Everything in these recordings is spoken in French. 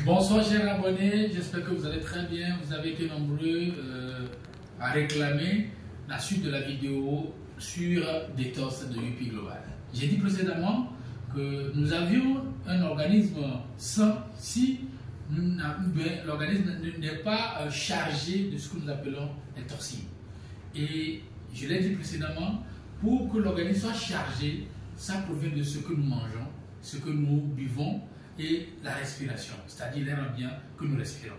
Bonsoir chers abonnés, j'espère que vous allez très bien. Vous avez été nombreux à réclamer la suite de la vidéo sur Detox de UP Global. J'ai dit précédemment que nous avions un organisme sain si l'organisme n'est pas chargé de ce que nous appelons les toxines. Et je l'ai dit précédemment, pour que l'organisme soit chargé, ça provient de ce que nous mangeons, ce que nous buvons et la respiration, c'est-à-dire l'air ambiant que nous respirons.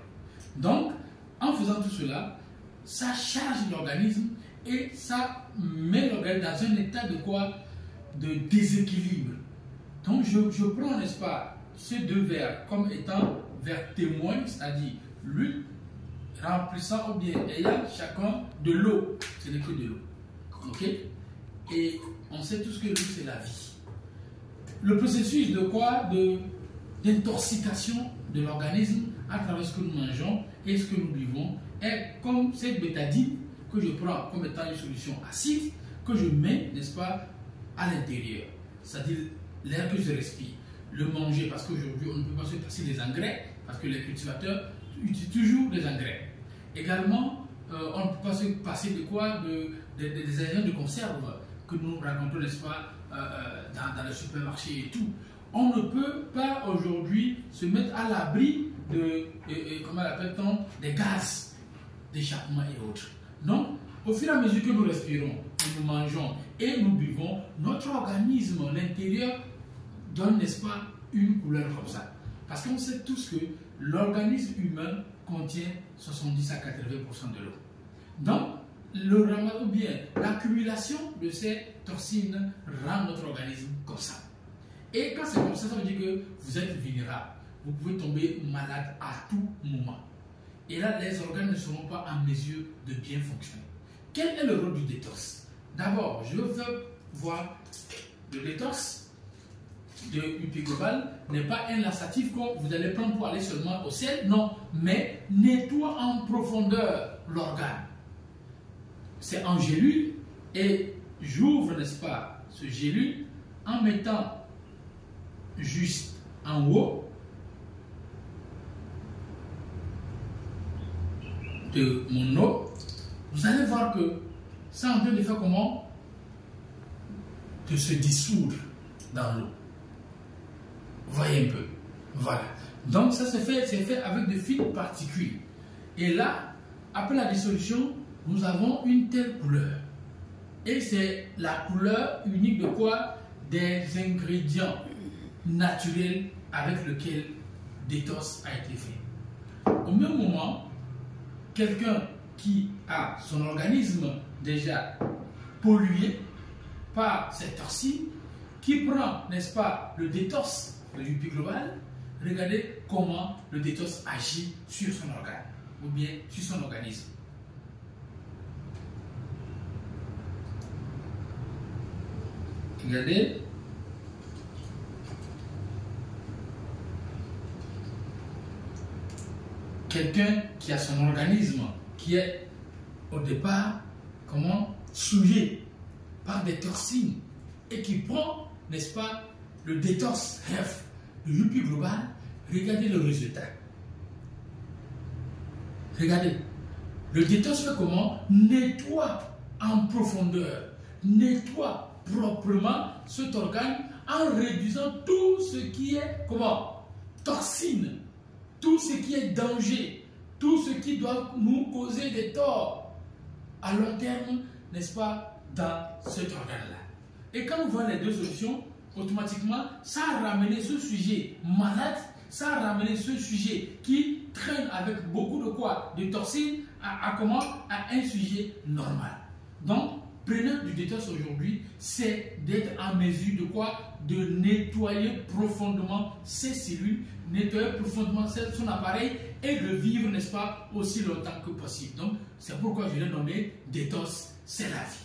Donc, en faisant tout cela, ça charge l'organisme et ça met l'organisme dans un état de quoi? De déséquilibre. Donc, je prends, n'est-ce pas, ces deux verres comme étant verres témoins, c'est-à-dire l'huile remplissant ou bien ayant chacun de l'eau. Ce n'est que de l'eau. Ok? Et on sait tous que l'eau, c'est la vie. Le processus de quoi? D'intoxication de l'organisme à travers ce que nous mangeons et ce que nous buvons est comme cette bétadine que je prends comme étant une solution acide que je mets, n'est-ce pas, à l'intérieur. C'est-à-dire l'air que je respire, le manger, parce qu'aujourd'hui on ne peut pas se passer des engrais, parce que les cultivateurs utilisent toujours des engrais. Également, on ne peut pas se passer de quoi? Des agents de conserve que nous rencontrons, n'est-ce pas, dans les supermarchés et tout. On ne peut pas aujourd'hui se mettre à l'abri de, comment l'appelle-t-on, des gaz d'échappement et autres. Donc, au fur et à mesure que nous respirons, que nous mangeons et nous buvons, notre organisme, l'intérieur, donne, n'est-ce pas, une couleur comme ça. Parce qu'on sait tous que l'organisme humain contient 70 à 80% de l'eau. Donc, le ramadan ou bien l'accumulation de ces toxines rend notre organisme comme ça. Et quand c'est comme ça, ça veut dire que vous êtes vulnérable. Vous pouvez tomber malade à tout moment. Et là, les organes ne seront pas en mesure de bien fonctionner. Quel est le rôle du détox? D'abord, je veux voir le détox de UP Global n'est pas un laxatif que vous allez prendre pour aller seulement au ciel, non, mais nettoie en profondeur l'organe. C'est en gélule et j'ouvre, n'est-ce pas, ce gélule en mettant juste en haut de mon eau. Vous allez voir que ça est en train de faire comment? De se dissoudre dans l'eau. Voyez un peu. Voilà. Donc ça c'est fait avec de fines particules. Et là, après la dissolution, nous avons une telle couleur. Et c'est la couleur unique de quoi? Des ingrédients naturels avec lequel Detox a été fait. Au même moment, quelqu'un qui a son organisme déjà pollué par cette toxine, qui prend, n'est-ce pas, le détox de UP Global, regardez comment le détox agit sur son organe ou bien sur son organisme. Regardez. Quelqu'un qui a son organisme qui est au départ comment souillé par des toxines et qui prend, n'est-ce pas, le détox Health de UP Global, regardez le résultat. Regardez, le détox fait comment? Nettoie en profondeur, nettoie proprement cet organe en réduisant tout ce qui est comment? Toxine. Tout ce qui est danger, tout ce qui doit nous causer des torts à long terme, n'est-ce pas, dans cet organe-là. Et quand nous voyons les deux solutions, automatiquement, ça a ramené ce sujet malade, ça a ramené ce sujet qui traîne avec beaucoup de quoi? De toxines à comment? À un sujet normal. Donc, prenant du détox aujourd'hui, c'est d'être en mesure de quoi? De nettoyer profondément ses cellules, nettoyer profondément son appareil et de vivre, n'est-ce pas, aussi longtemps que possible. Donc, c'est pourquoi je l'ai nommé Detox, c'est la vie.